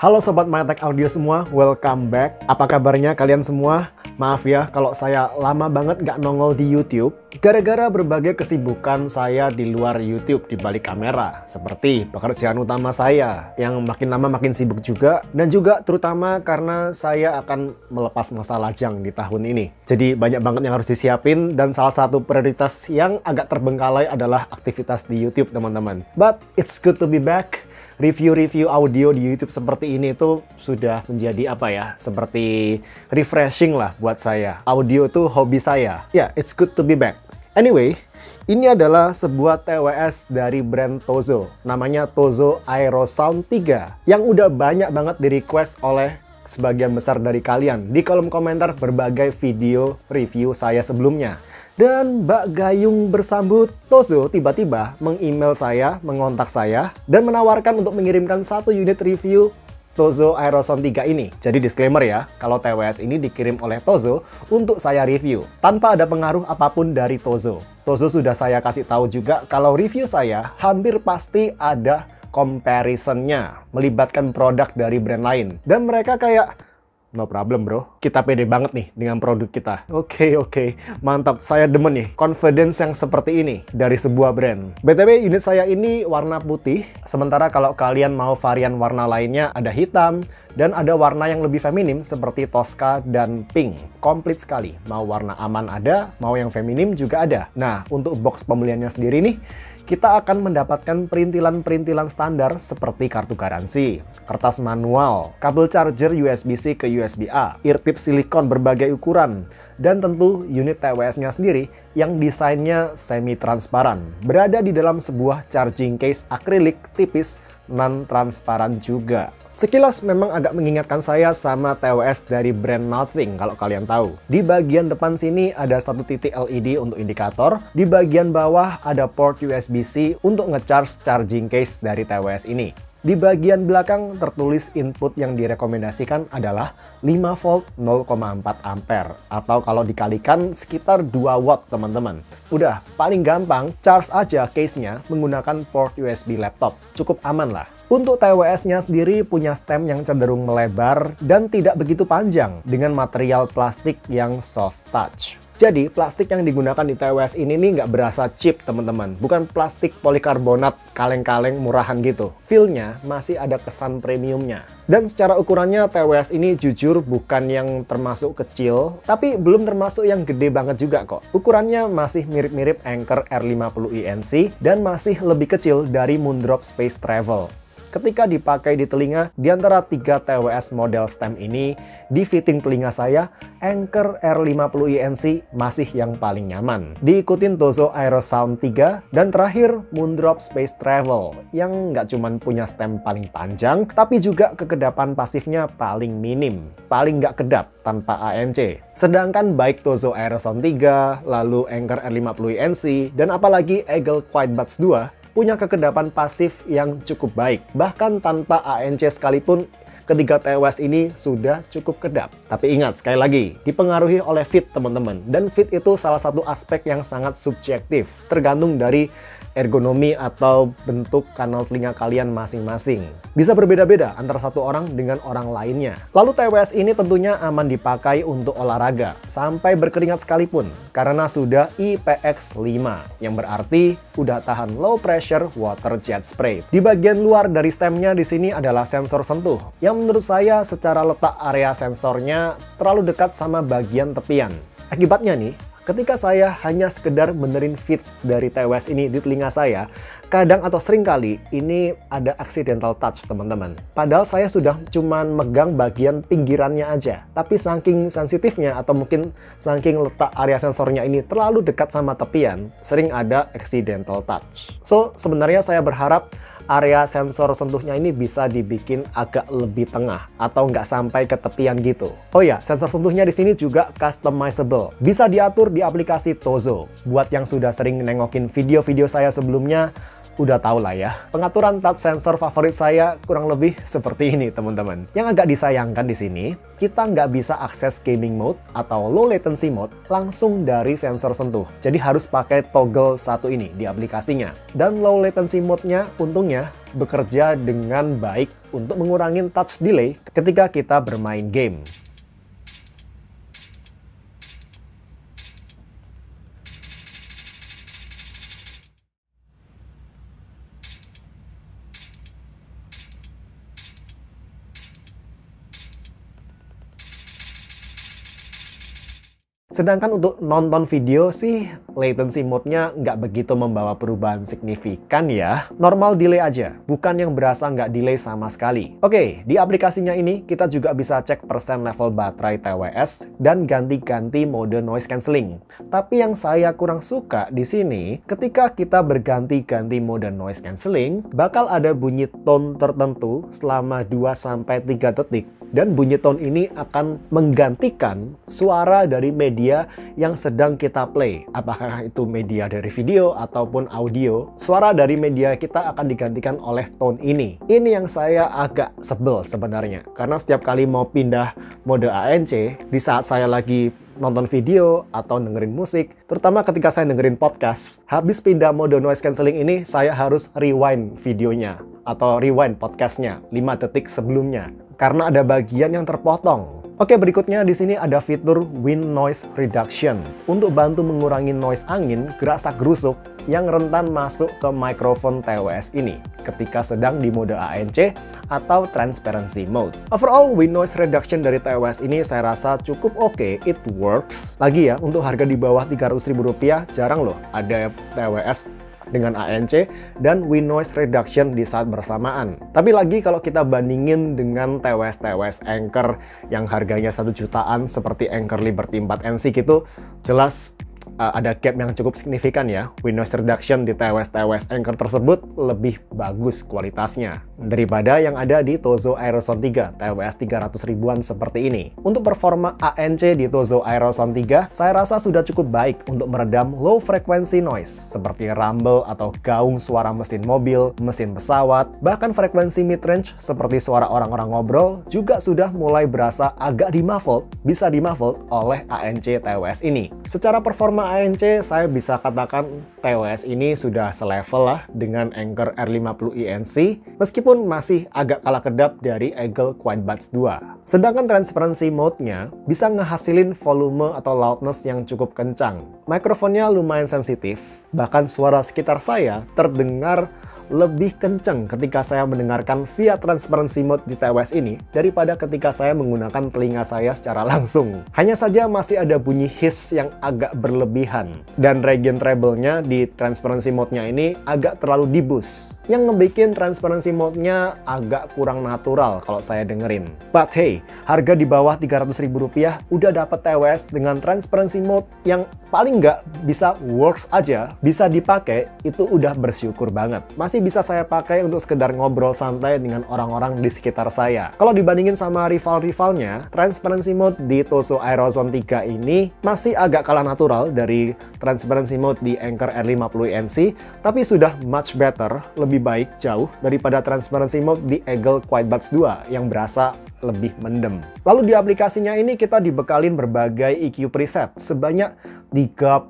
Halo Sobat MyTech Audio semua, welcome back. Apa kabarnya kalian semua? Maaf ya kalau saya lama banget nggak nongol di YouTube. Gara-gara berbagai kesibukan saya di luar YouTube di balik kamera. Seperti pekerjaan utama saya yang makin lama makin sibuk juga. Dan juga terutama karena saya akan melepas masa lajang di tahun ini. Jadi banyak banget yang harus disiapin dan salah satu prioritas yang agak terbengkalai adalah aktivitas di YouTube teman-teman. But it's good to be back. Review-review audio di YouTube seperti ini tuh sudah menjadi apa ya, seperti refreshing lah buat saya. Audio tuh hobi saya. Yeah, it's good to be back. Anyway, ini adalah sebuah TWS dari brand Tozo. Namanya Tozo Aerosound 3 yang udah banyak banget di request oleh sebagian besar dari kalian di kolom komentar berbagai video review saya sebelumnya. Dan Mbak Gayung bersambut, Tozo tiba-tiba meng-email saya, mengontak saya, dan menawarkan untuk mengirimkan satu unit review Tozo Aerosound 3 ini. Jadi disclaimer ya, kalau TWS ini dikirim oleh Tozo untuk saya review, tanpa ada pengaruh apapun dari Tozo. Tozo sudah saya kasih tahu juga kalau review saya hampir pasti ada comparison-nya, melibatkan produk dari brand lain. Dan mereka kayak, no problem bro, kita pede banget nih dengan produk kita. Oke, mantap, saya demen nih confidence yang seperti ini dari sebuah brand. BTW unit saya ini warna putih, sementara kalau kalian mau varian warna lainnya ada hitam, dan ada warna yang lebih feminim seperti Tosca dan pink. Komplit sekali, mau warna aman ada, mau yang feminim juga ada. Nah, untuk box pembeliannya sendiri nih, kita akan mendapatkan perintilan-perintilan standar seperti kartu garansi, kertas manual, kabel charger USB-C ke USB-A, ear tip silikon berbagai ukuran, dan tentu unit TWS-nya sendiri yang desainnya semi-transparan, berada di dalam sebuah charging case akrilik tipis non-transparan juga. Sekilas memang agak mengingatkan saya sama TWS dari brand Nothing kalau kalian tahu. Di bagian depan sini ada satu titik LED untuk indikator. Di bagian bawah ada port USB-C untuk nge-charge charging case dari TWS ini. Di bagian belakang tertulis input yang direkomendasikan adalah 5 volt 0,4 ampere atau kalau dikalikan sekitar 2 watt teman-teman. Udah paling gampang charge aja case-nya menggunakan port USB laptop. Cukup aman lah. Untuk TWS-nya sendiri punya stem yang cenderung melebar dan tidak begitu panjang dengan material plastik yang soft touch. Jadi plastik yang digunakan di TWS ini nih nggak berasa cheap teman-teman. Bukan plastik polikarbonat kaleng-kaleng murahan gitu. Feel-nya masih ada kesan premiumnya. Dan secara ukurannya TWS ini jujur bukan yang termasuk kecil, tapi belum termasuk yang gede banget juga kok. Ukurannya masih mirip-mirip Anker R50 INC dan masih lebih kecil dari Moondrop Space Travel. Ketika dipakai di telinga, di antara 3 TWS model stem ini, di fitting telinga saya, Anker R50 INC masih yang paling nyaman. Diikutin Tozo Aerosound 3, dan terakhir Moondrop Space Travel, yang nggak cuma punya stem paling panjang, tapi juga kekedapan pasifnya paling minim, paling nggak kedap tanpa ANC. Sedangkan baik Tozo Aerosound 3, lalu Anker R50 INC, dan apalagi Eagle Quietbuds 2, punya kekedapan pasif yang cukup baik. Bahkan tanpa ANC sekalipun, ketiga TWS ini sudah cukup kedap. Tapi ingat, sekali lagi, dipengaruhi oleh fit teman-teman. Dan fit itu salah satu aspek yang sangat subjektif, tergantung dari ergonomi atau bentuk kanal telinga kalian masing-masing. Bisa berbeda-beda antara satu orang dengan orang lainnya. Lalu TWS ini tentunya aman dipakai untuk olahraga, sampai berkeringat sekalipun, karena sudah IPX5, yang berarti udah tahan low pressure water jet spray. Di bagian luar dari stemnya di sini adalah sensor sentuh, yang menurut saya secara letak area sensornya terlalu dekat sama bagian tepian. Akibatnya nih, ketika saya hanya sekedar benerin fit dari TWS ini di telinga saya, kadang atau sering kali ini ada accidental touch teman-teman. Padahal saya sudah cuman megang bagian pinggirannya aja. Tapi saking sensitifnya atau mungkin saking letak area sensornya ini terlalu dekat sama tepian, sering ada accidental touch. So, sebenarnya saya berharap area sensor sentuhnya ini bisa dibikin agak lebih tengah atau nggak sampai ke tepian gitu. Oh ya, sensor sentuhnya di sini juga customizable. Bisa diatur di aplikasi Tozo. Buat yang sudah sering nengokin video-video saya sebelumnya, udah tau lah ya. Pengaturan touch sensor favorit saya kurang lebih seperti ini teman-teman. Yang agak disayangkan di sini, kita nggak bisa akses gaming mode atau low latency mode langsung dari sensor sentuh. Jadi harus pakai toggle satu ini di aplikasinya. Dan low latency mode-nya untungnya bekerja dengan baik untuk mengurangi touch delay ketika kita bermain game. Sedangkan untuk nonton video sih, latency mode-nya nggak begitu membawa perubahan signifikan ya. Normal delay aja, bukan yang berasa nggak delay sama sekali. Oke, di aplikasinya ini kita juga bisa cek persen level baterai TWS dan ganti-ganti mode noise cancelling. Tapi yang saya kurang suka di sini, ketika kita berganti-ganti mode noise cancelling, bakal ada bunyi tone tertentu selama 2-3 detik. Dan bunyi tone ini akan menggantikan suara dari media yang sedang kita play. Apakah itu media dari video ataupun audio, suara dari media kita akan digantikan oleh tone ini. Ini yang saya agak sebel sebenarnya. Karena setiap kali mau pindah mode ANC, di saat saya lagi nonton video atau dengerin musik, terutama ketika saya dengerin podcast, habis pindah mode noise cancelling ini, saya harus rewind videonya atau rewind podcastnya 5 detik sebelumnya. Karena ada bagian yang terpotong. Oke, berikutnya di sini ada fitur Wind Noise Reduction untuk bantu mengurangi noise angin gerasak-gerusuk yang rentan masuk ke mikrofon TWS ini ketika sedang di mode ANC atau Transparency Mode. Overall, Wind Noise Reduction dari TWS ini saya rasa cukup oke, it works. Lagi ya, untuk harga di bawah Rp300.000 jarang loh ada TWS dengan ANC dan Wind Noise Reduction di saat bersamaan. Tapi lagi kalau kita bandingin dengan TWS Anker yang harganya 1 jutaan seperti Anker Liberty 4NC gitu, jelas ada gap yang cukup signifikan ya. Wind Noise Reduction di TWS Anker tersebut lebih bagus kualitasnya daripada yang ada di Tozo Aerosound 3 TWS 300 ribuan seperti ini. Untuk performa ANC di Tozo Aerosound 3, saya rasa sudah cukup baik untuk meredam low frequency noise seperti rumble atau gaung suara mesin mobil, mesin pesawat, bahkan frekuensi mid-range seperti suara orang-orang ngobrol juga sudah mulai berasa agak bisa di-muffled oleh ANC TWS ini. Secara performa ANC, saya bisa katakan TWS ini sudah selevel lah dengan Anker R50 ENC, meskipun masih agak kalah kedap dari Eagle Quiet Buds 2. Sedangkan transparency mode-nya bisa ngehasilin volume atau loudness yang cukup kencang. Mikrofonnya lumayan sensitif, bahkan suara sekitar saya terdengar lebih kencang ketika saya mendengarkan via transparency mode di TWS ini daripada ketika saya menggunakan telinga saya secara langsung. Hanya saja masih ada bunyi hiss yang agak berlebihan, dan region treble-nya di transparency mode-nya ini agak terlalu di-boost, yang ngebikin transparency mode-nya agak kurang natural kalau saya dengerin. But hey, harga di bawah Rp300.000 udah dapat TWS dengan transparency mode yang paling nggak bisa works aja, bisa dipakai, itu udah bersyukur banget. Masih bisa saya pakai untuk sekedar ngobrol santai dengan orang-orang di sekitar saya. Kalau dibandingin sama rival-rivalnya, transparency mode di Tozo Aerosound 3 ini masih agak kalah natural dari transparency mode di Anker R50 ENC, tapi sudah much better, lebih baik jauh daripada transparency mode di Eagle Quiet Buds 2 yang berasa lebih mendem. Lalu di aplikasinya ini kita dibekalin berbagai EQ preset sebanyak 32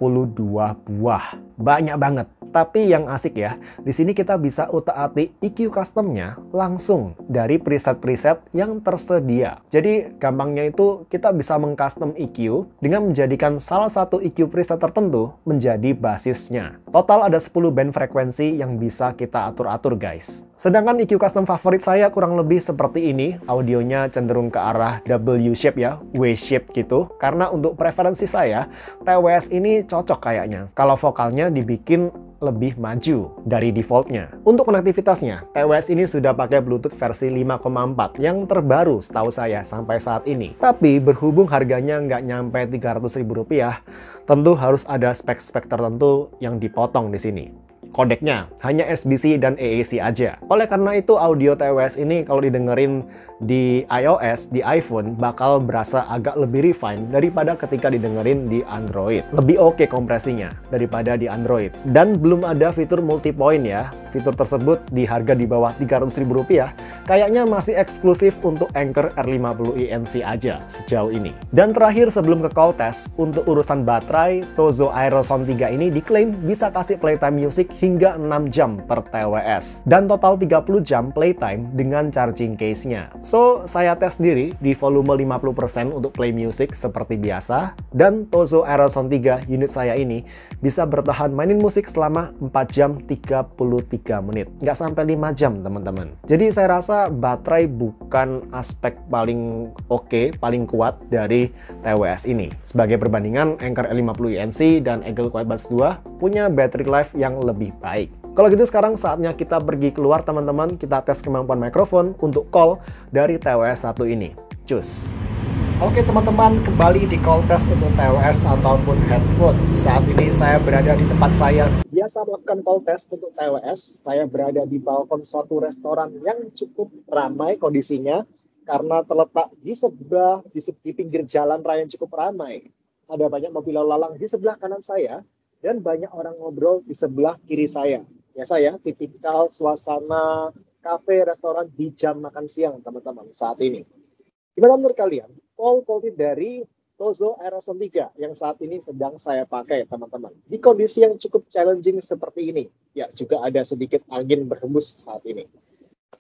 buah. Banyak banget. Tapi yang asik ya, di sini kita bisa utak-atik EQ customnya langsung dari preset-preset yang tersedia. Jadi gampangnya itu kita bisa mengcustom EQ dengan menjadikan salah satu EQ preset tertentu menjadi basisnya. Total ada 10 band frekuensi yang bisa kita atur-atur guys. Sedangkan EQ custom favorit saya kurang lebih seperti ini, audionya cenderung ke arah W-shape ya, W-shape gitu. Karena untuk preferensi saya, TWS ini cocok kayaknya kalau vokalnya dibikin lebih maju dari defaultnya. Untuk konektivitasnya, TWS ini sudah pakai Bluetooth versi 5,4 yang terbaru setahu saya sampai saat ini. Tapi berhubung harganya nggak nyampe Rp300.000, tentu harus ada spek-spek tertentu yang dipotong di sini. kodeknya, hanya SBC dan AAC aja. Oleh karena itu audio TWS ini kalau didengerin di iOS, di iPhone bakal berasa agak lebih refine daripada ketika didengerin di Android. Lebih oke kompresinya daripada di Android. Dan belum ada fitur multi-point ya. Fitur tersebut di harga di bawah Rp300.000 kayaknya masih eksklusif untuk Anker R50 ENC aja sejauh ini. Dan terakhir sebelum ke call test, untuk urusan baterai, Tozo Aerosound 3 ini diklaim bisa kasih playtime music hingga 6 jam per TWS. Dan total 30 jam playtime dengan charging case-nya. So, saya tes sendiri di volume 50% untuk play music seperti biasa. Dan Tozo Aerosound 3 unit saya ini bisa bertahan mainin musik selama 4 jam 33 menit. Nggak sampai 5 jam, teman-teman. Jadi saya rasa baterai bukan aspek paling oke, paling kuat dari TWS ini. Sebagai perbandingan, Anker R50 ENC dan Eagle Quiet Buds 2 punya battery life yang lebih baik. Kalau gitu sekarang saatnya kita pergi keluar, teman-teman. Kita tes kemampuan mikrofon untuk call dari TWS 1 ini. Cus! Oke teman-teman, kembali di call test untuk TWS ataupun headphone. Saat ini saya berada di tempat saya biasa melakukan call test untuk TWS. Saya berada di balkon suatu restoran yang cukup ramai kondisinya karena terletak di sebelah di pinggir jalan raya yang cukup ramai. Ada banyak mobil lalu lalang di sebelah kanan saya dan banyak orang ngobrol di sebelah kiri saya. Ya saya tipikal suasana kafe restoran di jam makan siang teman-teman saat ini. Gimana menurut kalian call quality dari Tozo Aerosound 3 yang saat ini sedang saya pakai teman-teman? Di kondisi yang cukup challenging seperti ini, ya juga ada sedikit angin berhembus saat ini.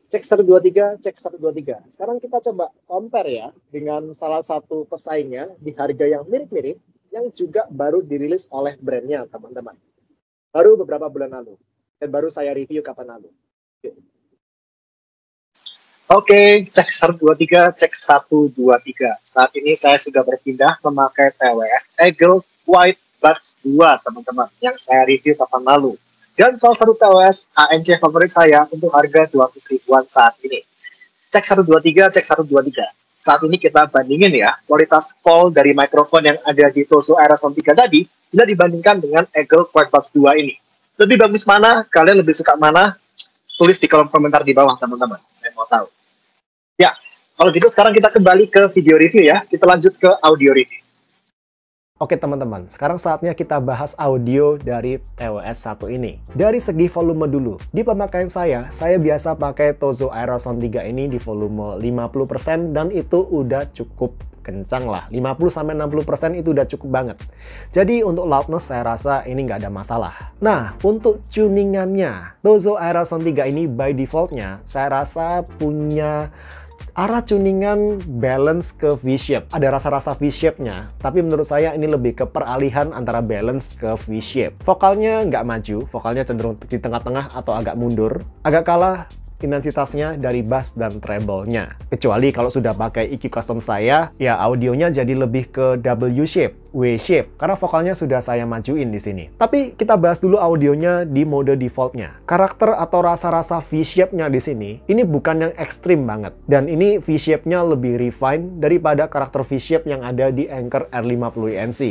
Cek 123, cek 123. Sekarang kita coba compare ya dengan salah satu pesaingnya di harga yang mirip-mirip yang juga baru dirilis oleh brandnya teman-teman. Baru beberapa bulan lalu dan baru saya review kapan lalu. Oke, cek 123, cek 123. Saat ini saya sudah berpindah memakai TWS Eagle Quiet Buds 2, teman-teman, yang saya review kapan lalu. Dan salah satu TWS ANC favorit saya untuk harga 200 ribuan saat ini. Cek 123, cek 123. Saat ini kita bandingin ya, kualitas call dari mikrofon yang ada di Tozo Aerosound 3 tadi, bila dibandingkan dengan Eagle Quiet Buds 2 ini. Lebih bagus mana? Kalian lebih suka mana? Tulis di kolom komentar di bawah, teman-teman. Saya mau tahu. Ya, kalau gitu sekarang kita kembali ke video review ya. Kita lanjut ke audio review. Oke teman-teman, sekarang saatnya kita bahas audio dari TWS 1 ini. Dari segi volume dulu. Di pemakaian saya biasa pakai Tozo Aerosound 3 ini di volume 50% dan itu udah cukup kencang lah. 50-60% itu udah cukup banget. Jadi untuk loudness saya rasa ini nggak ada masalah. Nah, untuk tuningannya, Tozo Aerosound 3 ini by defaultnya saya rasa punya arah tuningan balance ke V-shape. Ada rasa-rasa V-shape-nya, tapi menurut saya ini lebih ke peralihan antara balance ke V-shape. Vokalnya nggak maju, vokalnya cenderung di tengah-tengah atau agak mundur. Agak kalah intensitasnya dari bass dan treble-nya. Kecuali kalau sudah pakai EQ custom saya, ya audionya jadi lebih ke W-shape, W-shape, karena vokalnya sudah saya majuin di sini. Tapi kita bahas dulu audionya di mode defaultnya. Karakter atau rasa-rasa V-shape-nya di sini, ini bukan yang ekstrim banget. Dan ini V-shape-nya lebih refine daripada karakter V-shape yang ada di Anker R50 ENC.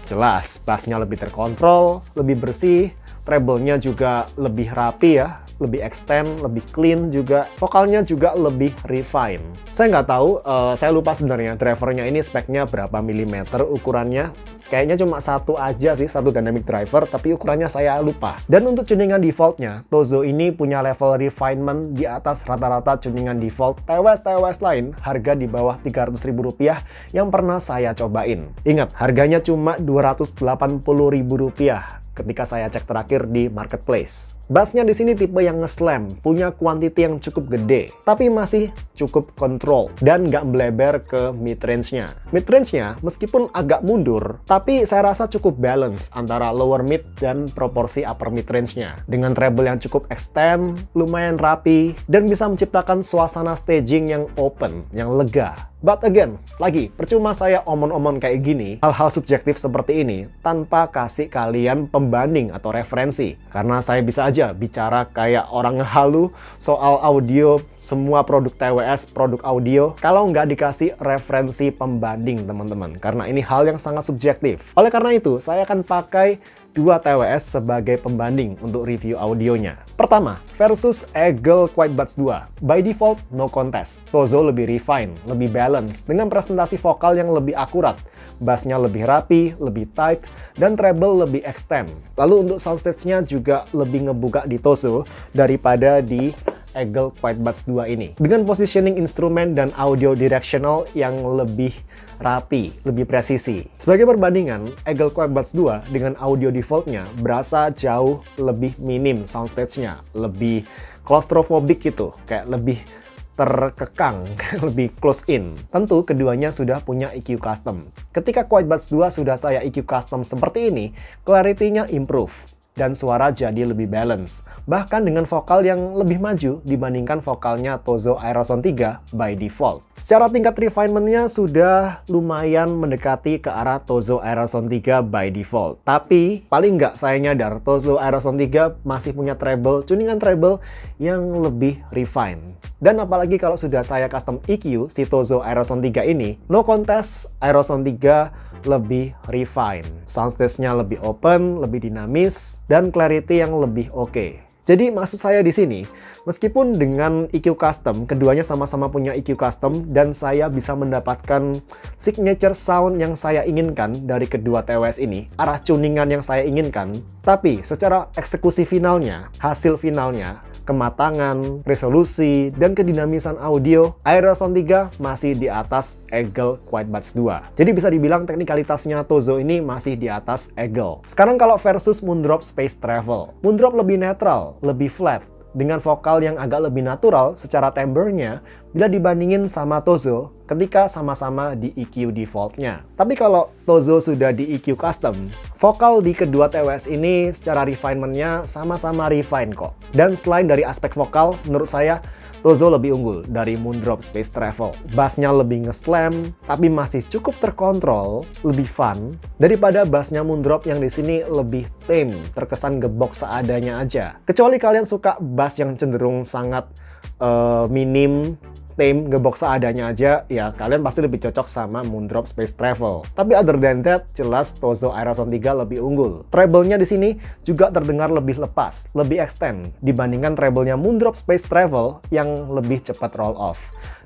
Jelas, bass-nya lebih terkontrol, lebih bersih, treble-nya juga lebih rapi ya, lebih extend, lebih clean juga. Vokalnya juga lebih refine. Saya nggak tahu, saya lupa sebenarnya drivernya ini speknya berapa milimeter ukurannya. Kayaknya cuma satu aja sih, satu dynamic driver, tapi ukurannya saya lupa. Dan untuk tuningan defaultnya, Tozo ini punya level refinement di atas rata-rata tuningan default TWS lain, harga di bawah Rp300.000 yang pernah saya cobain. Ingat, harganya cuma Rp280.000 ketika saya cek terakhir di marketplace. Bassnya di sini tipe yang nge-slam, punya quantity yang cukup gede, tapi masih cukup kontrol dan nggak melebar ke mid-range-nya. Mid-range-nya meskipun agak mundur, tapi saya rasa cukup balance antara lower mid dan proporsi upper mid-range-nya. Dengan treble yang cukup extend, lumayan rapi, dan bisa menciptakan suasana staging yang open, yang lega. But again, lagi, percuma saya omong-omong kayak gini, hal-hal subjektif seperti ini, tanpa kasih kalian pembanding atau referensi. Karena saya bisa aja bicara kayak orang halu soal audio, semua produk TWS, produk audio, kalau nggak dikasih referensi pembanding, teman-teman. Karena ini hal yang sangat subjektif. Oleh karena itu, saya akan pakai dua TWS sebagai pembanding untuk review audionya. Pertama, versus Eagle QuietBuds 2. By default, no contest. Tozo lebih refine, lebih balance, dengan presentasi vokal yang lebih akurat. Bassnya lebih rapi, lebih tight, dan treble lebih extend. Lalu untuk soundstage-nya juga lebih ngebuka di Tozo daripada di Eagle QuietBuds 2 ini. Dengan positioning instrumen dan audio directional yang lebih rapi, lebih presisi. Sebagai perbandingan, Eagle QuietBuds 2 dengan audio defaultnya berasa jauh lebih minim soundstage-nya, lebih claustrophobic gitu, kayak lebih terkekang, lebih close in. Tentu keduanya sudah punya EQ custom. Ketika QuietBuds 2 sudah saya EQ custom seperti ini, clarity-nya improve dan suara jadi lebih balance. Bahkan dengan vokal yang lebih maju dibandingkan vokalnya Tozo Aerosound 3 by default. Secara tingkat refinement-nya sudah lumayan mendekati ke arah Tozo Aerosound 3 by default. Tapi paling nggak saya nyadar Tozo Aerosound 3 masih punya treble, tuningan treble yang lebih refined. Dan apalagi kalau sudah saya custom EQ si Tozo Aerosound 3 ini, no contest, Aerosound 3 lebih refine. Soundstage-nya lebih open, lebih dinamis, dan clarity yang lebih oke. Jadi maksud saya di sini, meskipun dengan EQ custom, keduanya sama-sama punya EQ custom, dan saya bisa mendapatkan signature sound yang saya inginkan dari kedua TWS ini, arah tuningan yang saya inginkan, tapi secara eksekusi finalnya, hasil finalnya, kematangan, resolusi, dan kedinamisan audio, Aerosound 3 masih di atas Eagle QuietBuds 2. Jadi bisa dibilang teknikalitasnya Tozo ini masih di atas Eagle. Sekarang kalau versus Moondrop Space Travel. Moondrop lebih netral, lebih flat, dengan vokal yang agak lebih natural secara timbre-nya bila dibandingin sama Tozo ketika sama-sama di EQ default-nya. Tapi kalau Tozo sudah di EQ custom, vokal di kedua TWS ini secara refinement-nya sama-sama refine kok. Dan selain dari aspek vokal, menurut saya Tozo lebih unggul dari Moondrop Space Travel. Bassnya lebih nge-slam, tapi masih cukup terkontrol, lebih fun, daripada bassnya Moondrop yang di sini lebih tame, terkesan gebok seadanya aja. Kecuali kalian suka bass yang cenderung sangat minim, tame, gebok seadanya aja, ya kalian pasti lebih cocok sama Moondrop Space Travel. Tapi other than that, jelas Tozo Aerosound 3 lebih unggul. Treble-nya di sini juga terdengar lebih lepas, lebih extend dibandingkan treble-nya Moondrop Space Travel yang lebih cepat roll off.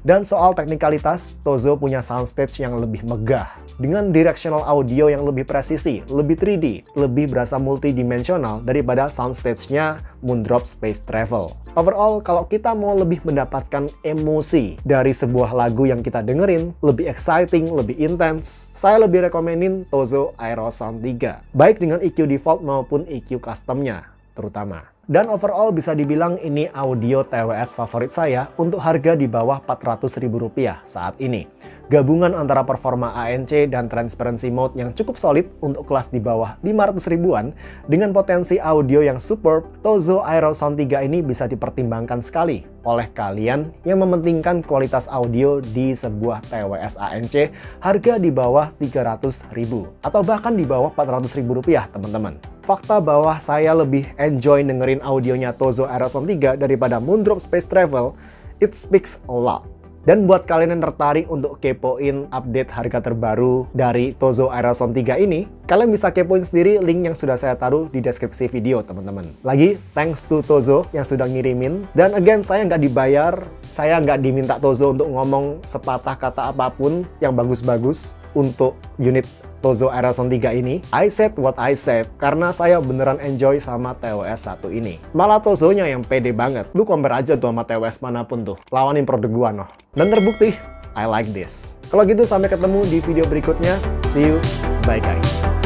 Dan soal teknikalitas, Tozo punya soundstage yang lebih megah, dengan directional audio yang lebih presisi, lebih 3D, lebih berasa multidimensional daripada soundstage-nya Moondrop Space Travel. Overall, kalau kita mau lebih mendapatkan emosi dari sebuah lagu yang kita dengerin, lebih exciting, lebih intense, saya lebih rekomenin Tozo Aerosound 3. Baik dengan EQ default maupun EQ custom-nya, terutama. Dan overall bisa dibilang ini audio TWS favorit saya untuk harga di bawah Rp400.000 saat ini. Gabungan antara performa ANC dan transparency mode yang cukup solid untuk kelas di bawah 500 ribuan dengan potensi audio yang superb, Tozo Aerosound 3 ini bisa dipertimbangkan sekali oleh kalian yang mementingkan kualitas audio di sebuah TWS ANC harga di bawah 300.000 atau bahkan di bawah Rp400.000 teman-teman. Fakta bahwa saya lebih enjoy dengerin audionya Tozo Aerosound 3 daripada Moondrop Space Travel, it speaks a lot. Dan buat kalian yang tertarik untuk kepoin update harga terbaru dari Tozo Aerosound 3 ini, kalian bisa kepoin sendiri link yang sudah saya taruh di deskripsi video teman-teman. Lagi, thanks to Tozo yang sudah ngirimin. Dan again, saya nggak dibayar, saya nggak diminta Tozo untuk ngomong sepatah kata apapun yang bagus-bagus untuk unit Tozo Aerosound 3 ini. I said what I said karena saya beneran enjoy sama TWS 1 ini. Malah Tozonya yang pede banget. Lu compare aja tuh sama TWS manapun tuh. Lawanin produk gua noh. Dan terbukti, I like this. Kalau gitu sampai ketemu di video berikutnya. See you. Bye guys.